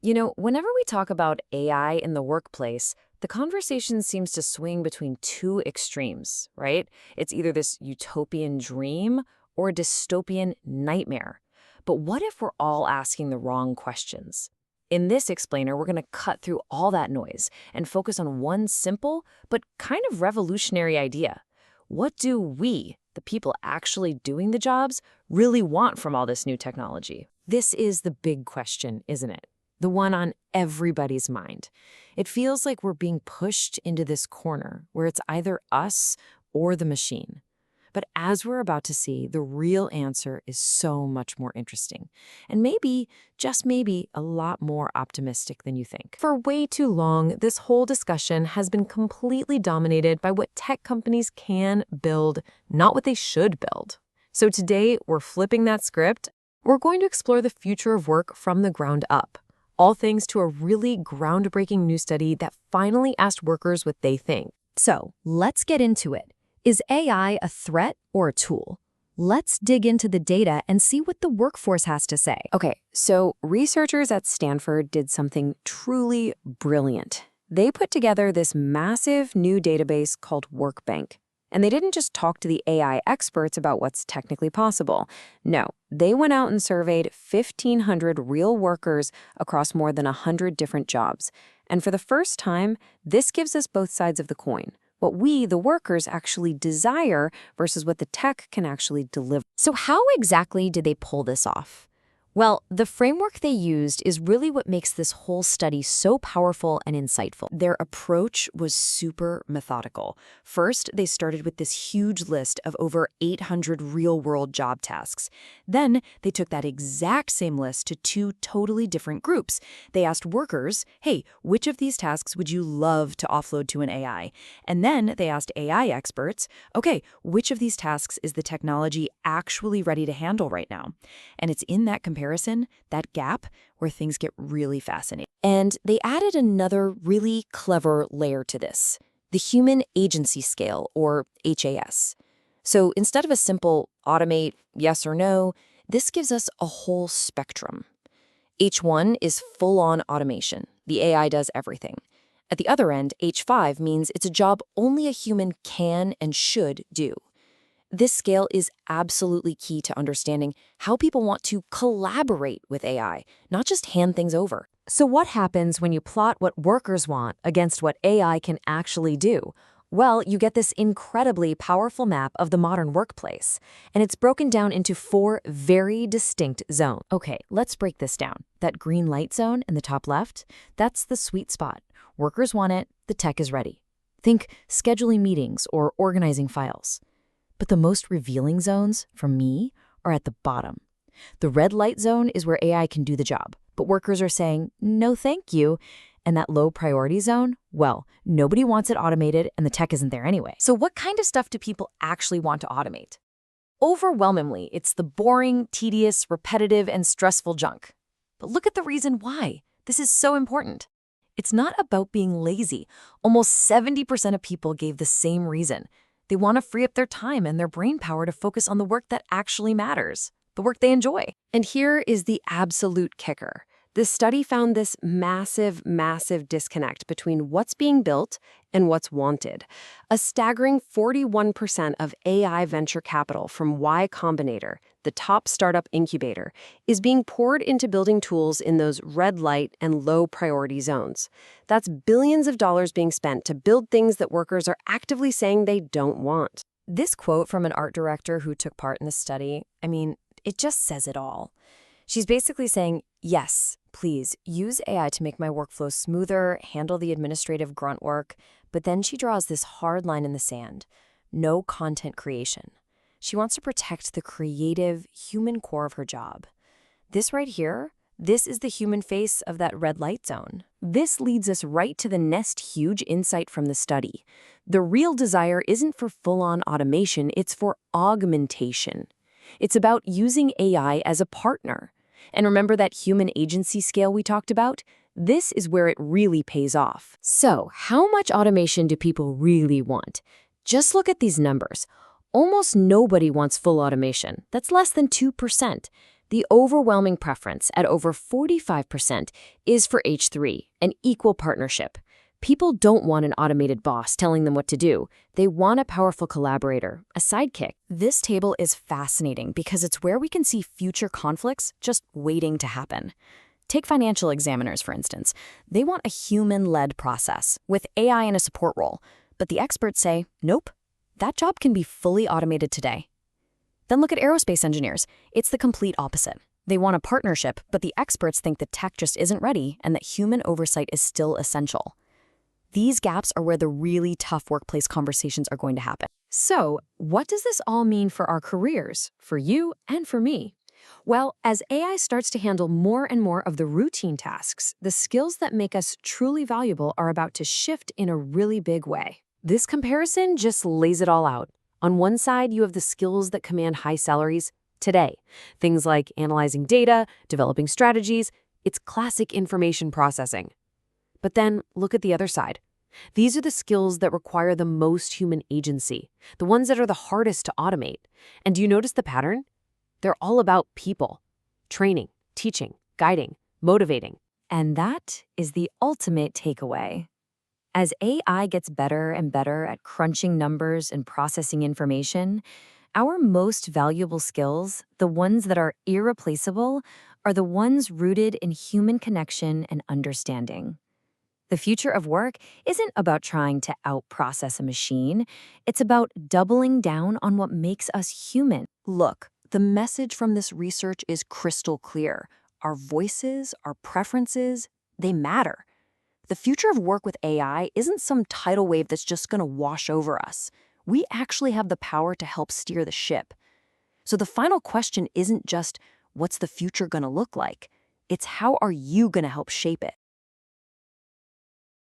Whenever we talk about AI in the workplace, the conversation seems to swing between two extremes, right? It's either this utopian dream or a dystopian nightmare. But what if we're all asking the wrong questions? In this explainer, we're going to cut through all that noise and focus on one simple but kind of revolutionary idea. What do we, the people actually doing the jobs, really want from all this new technology? This is the big question, isn't it? The one on everybody's mind. It feels like we're being pushed into this corner where it's either us or the machine. But as we're about to see, the real answer is so much more interesting. And maybe, just maybe, a lot more optimistic than you think. For way too long, this whole discussion has been completely dominated by what tech companies can build, not what they should build. So today, we're flipping that script. We're going to explore the future of work from the ground up. All thanks to a really groundbreaking new study that finally asked workers what they think. So, let's get into it. Is AI a threat or a tool? Let's dig into the data and see what the workforce has to say. Okay, so researchers at Stanford did something truly brilliant. They put together this massive new database called Workbank. And they didn't just talk to the AI experts about what's technically possible. No, they went out and surveyed 1,500 real workers across more than 100 different jobs. And for the first time, this gives us both sides of the coin. What we, the workers, actually desire versus what the tech can actually deliver. So how exactly did they pull this off? Well, the framework they used is really what makes this whole study so powerful and insightful. Their approach was super methodical. First, they started with this huge list of over 800 real-world job tasks. Then, they took that exact same list to two totally different groups. They asked workers, hey, which of these tasks would you love to offload to an AI? And then they asked AI experts, okay, which of these tasks is the technology actually ready to handle right now? And it's in that comparison, that gap, where things get really fascinating. And they added another really clever layer to this, the human agency scale, or HAS. So instead of a simple automate, yes or no, this gives us a whole spectrum. H1 is full-on automation. The AI does everything. At the other end, H5 means it's a job only a human can and should do. This scale is absolutely key to understanding how people want to collaborate with AI, not just hand things over. So what happens when you plot what workers want against what AI can actually do? Well, you get this incredibly powerful map of the modern workplace, and it's broken down into 4 very distinct zones. Okay, let's break this down. That green light zone in the top left, that's the sweet spot. Workers want it, the tech is ready. Think scheduling meetings or organizing files. But the most revealing zones, for me, are at the bottom. The red light zone is where AI can do the job, but workers are saying, no thank you. And that low priority zone, well, nobody wants it automated and the tech isn't there anyway. So what kind of stuff do people actually want to automate? Overwhelmingly, it's the boring, tedious, repetitive, and stressful junk. But look at the reason why. This is so important. It's not about being lazy. Almost 70% of people gave the same reason. They want to free up their time and their brain power to focus on the work that actually matters, the work they enjoy. And here is the absolute kicker. This study found this massive, massive disconnect between what's being built and what's wanted. A staggering 41% of AI venture capital from Y Combinator, the top startup incubator, is being poured into building tools in those red light and low priority zones. That's billions of dollars being spent to build things that workers are actively saying they don't want. This quote from an art director who took part in the study, it just says it all. She's basically saying, yes, please use AI to make my workflow smoother, handle the administrative grunt work, but then she draws this hard line in the sand. No content creation. She wants to protect the creative, human core of her job. This right here, this is the human face of that red light zone. This leads us right to the next huge insight from the study. The real desire isn't for full-on automation, it's for augmentation. It's about using AI as a partner. And remember that human agency scale we talked about? This is where it really pays off. So, how much automation do people really want? Just look at these numbers. Almost nobody wants full automation. That's less than 2%. The overwhelming preference at over 45% is for H3, an equal partnership. People don't want an automated boss telling them what to do. They want a powerful collaborator, a sidekick. This table is fascinating because it's where we can see future conflicts just waiting to happen. Take financial examiners, for instance. They want a human-led process with AI in a support role, but the experts say, nope, that job can be fully automated today. Then look at aerospace engineers. It's the complete opposite. They want a partnership, but the experts think the tech just isn't ready and that human oversight is still essential. These gaps are where the really tough workplace conversations are going to happen. So, what does this all mean for our careers, for you and for me? Well, as AI starts to handle more and more of the routine tasks, the skills that make us truly valuable are about to shift in a really big way. This comparison just lays it all out. On one side, you have the skills that command high salaries today. Things like analyzing data, developing strategies. It's classic information processing. But then look at the other side. These are the skills that require the most human agency, the ones that are the hardest to automate. And do you notice the pattern? They're all about people. Training, teaching, guiding, motivating. And that is the ultimate takeaway. As AI gets better and better at crunching numbers and processing information, our most valuable skills, the ones that are irreplaceable, are the ones rooted in human connection and understanding. The future of work isn't about trying to outprocess a machine. It's about doubling down on what makes us human. Look, the message from this research is crystal clear. Our voices, our preferences, they matter. The future of work with AI isn't some tidal wave that's just going to wash over us. We actually have the power to help steer the ship. So the final question isn't just, what's the future going to look like? It's how are you going to help shape it?